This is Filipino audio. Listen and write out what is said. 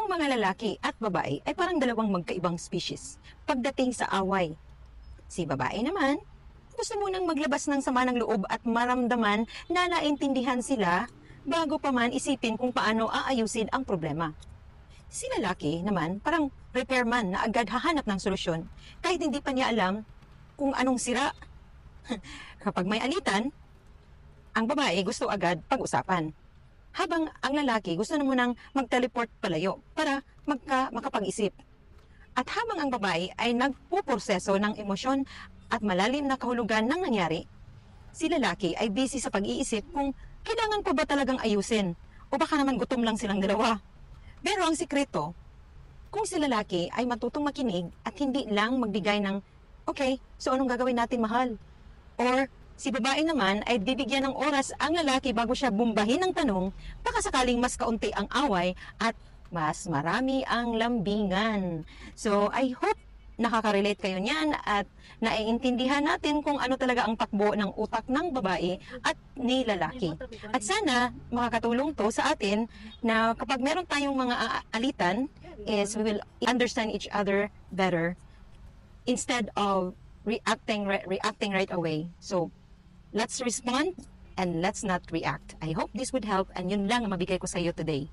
Ang mga lalaki at babae ay parang dalawang magkaibang species pagdating sa away. Si babae naman, gusto munang maglabas ng sama ng loob at maramdaman na naintindihan sila bago pa man isipin kung paano aayusin ang problema. Si lalaki naman, parang repairman na agad hahanap ng solusyon kahit hindi pa niya alam kung anong sira. Kapag may alitan, ang babae gusto agad pag-usapan. Habang ang lalaki gusto na munang mag-teleport palayo para makapag-isip. At habang ang babae ay nagpuproseso ng emosyon at malalim na kahulugan ng nangyari, si lalaki ay busy sa pag-iisip kung kailangan pa ba talagang ayusin o baka naman gutom lang silang dalawa. Pero ang sikreto, kung si lalaki ay matutong makinig at hindi lang magbigay ng, okay, so anong gagawin natin, mahal? Or si babae naman ay bibigyan ng oras ang lalaki bago siya bumbahin ng tanong, baka sakaling mas kaunti ang away at mas marami ang lambingan. So, I hope nakaka-relate kayo niyan at naiintindihan natin kung ano talaga ang takbo ng utak ng babae at ni lalaki. At sana makakatulong to sa atin na kapag meron tayong mga alitan, is we will understand each other better instead of reacting right away. So, let's respond and let's not react. I hope this would help and yun lang ang mabigay ko sa iyo today.